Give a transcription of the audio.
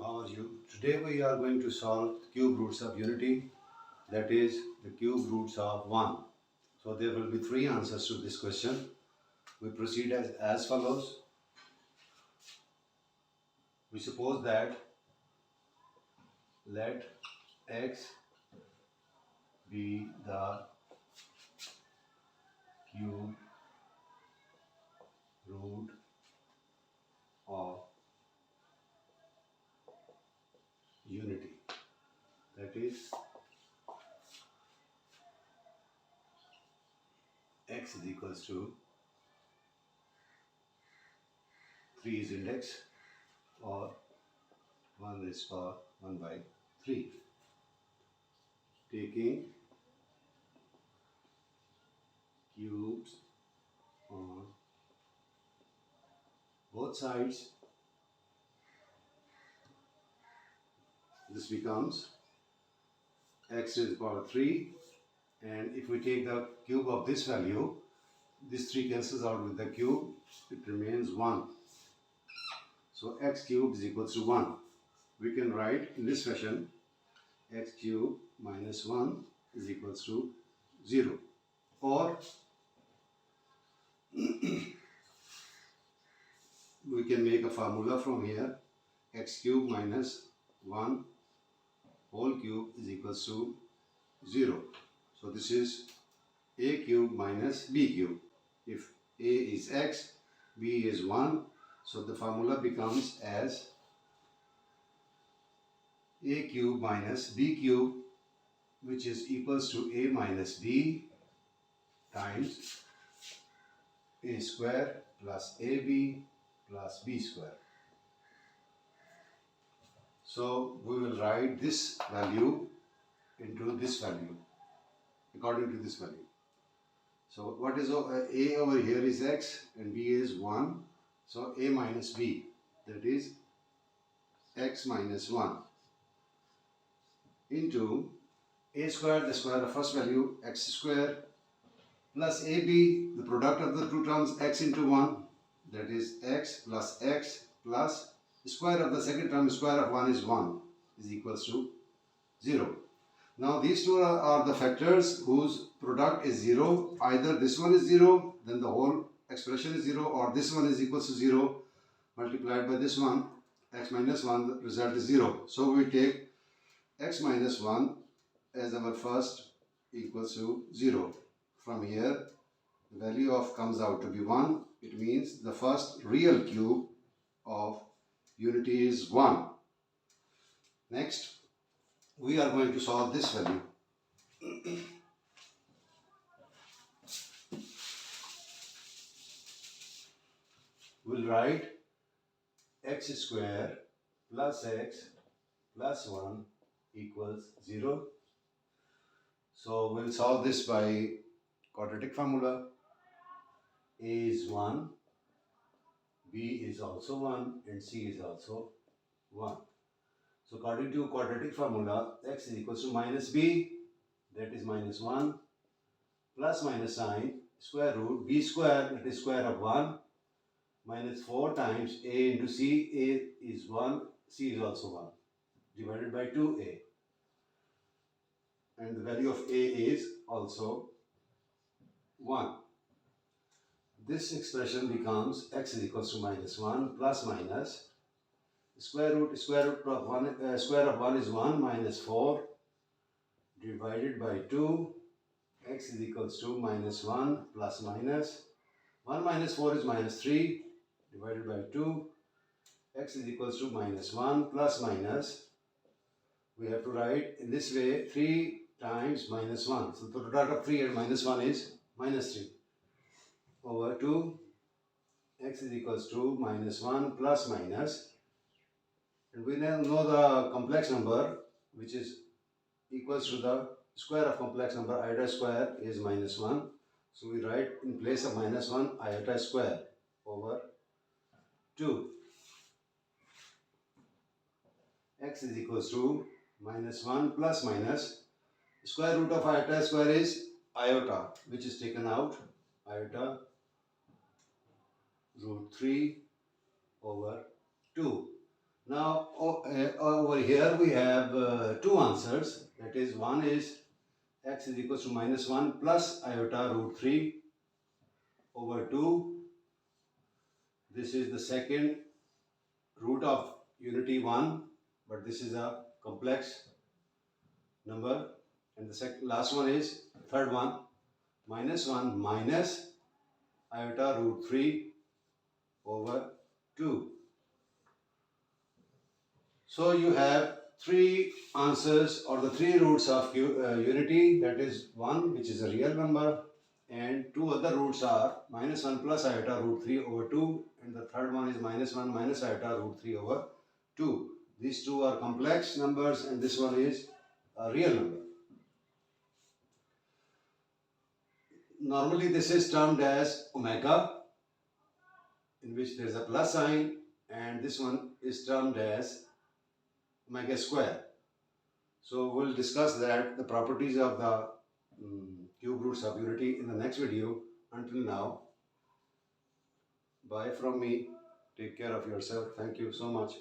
How are you? Today we are going to solve cube roots of unity, that is the cube roots of 1. So there will be 3 answers to this question. We proceed as follows. We suppose that let x be the cube root of unity, that is x is equals to 3 is index or 1 raised to power 1 by 3. Taking cubes on both sides, this becomes x raised to the power 3, and if we take the cube of this value, this 3 cancels out with the cube, it remains 1. So x cubed is equals to 1. We can write in this fashion: x cubed minus 1 is equals to 0. Or we can make a formula from here: x cubed minus 1 whole cube is equals to 0. So this is a cube minus b cube. If a is x, b is 1, so the formula becomes as a cube minus b cube, which is equals to a minus b times a square plus ab plus b square. So we will write this value into this value, according to this value. So what is a over here is x and b is 1. So a minus b, that is x minus 1, into a square, the square of first value, x square, plus ab, the product of the two terms, x into 1, that is x, plus the square of the second term, square of 1 is 1, is equals to 0. Now these two are the factors whose product is 0. Either this one is 0, then the whole expression is 0, or this one is equals to 0 multiplied by this one, x minus 1, the result is 0. So we take x minus 1 as our first equals to 0. From here, the value of comes out to be 1. It means the first real cube of unity is 1. Next, we are going to solve this value. We'll write x square plus x plus 1 equals 0. So we'll solve this by quadratic formula. A is 1, b is also 1, and c is also 1. So according to quadratic formula, x is equals to minus b, that is minus 1, plus minus sign, square root b square, that is square of 1, minus 4 times a into c. A is 1, c is also 1, divided by 2a. And the value of a is also 1. This expression becomes x is equals to minus 1 plus minus square root of 1, square of 1 is 1 minus 4 divided by 2. X is equals to minus 1 plus minus 1 minus 4 is minus 3 divided by 2. X is equals to minus 1 plus minus, we have to write in this way, 3 times minus 1. So the product of 3 and minus 1 is minus 3 over 2. X is equals to minus 1 plus minus, and we now know the complex number, which is equals to the square of complex number. Iota square is minus 1. So we write in place of minus 1 iota square over 2. X is equals to minus 1 plus minus square root of iota square is iota, which is taken out, iota root 3 over 2. Now over here we have two answers. That is, one is x is equals to minus 1 plus iota root 3 over 2. This is the second root of unity 1, but this is a complex number. And the last one is, third one, minus 1 minus iota root 3 over 2. So you have three answers, or the three roots of unity. That is, one which is a real number, and two other roots are minus 1 plus iota root 3 over 2, and the third one is minus 1 minus iota root 3 over 2. These two are complex numbers, and this one is a real number. Normally this is termed as omega, in which there is a plus sign, and this one is termed as omega square. So we'll discuss that, the properties of the cube roots of unity, in the next video. Until now, bye from me. Take care of yourself. Thank you so much.